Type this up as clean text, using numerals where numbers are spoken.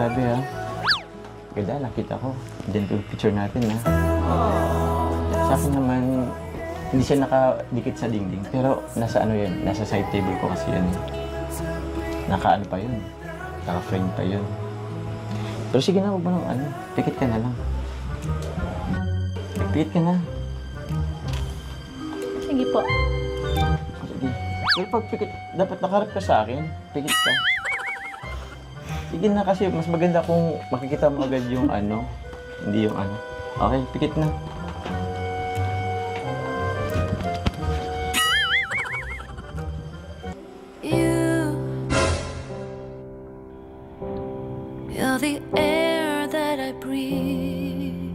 grabe ha. Ganda, nakita ko. Diyan ko yung picture natin ha. Sa akin naman, hindi siya nakadikit sa dingding. Pero nasa ano yun, nasa side table ko kasi yun. Naka-ano pa yun. Naka-frame pa yun. Pero sige na, huwag mo nang ano. Pikit ka na lang. Pikit ka na. Sige po. Sige. Pero pag pikit, dapat nakaharap ka sa akin. Pikit ka. Sige na kasi mas maganda kung makikita mo agad yung ano. Hindi yung ano. Okay, pikit na. You're the air that I breathe.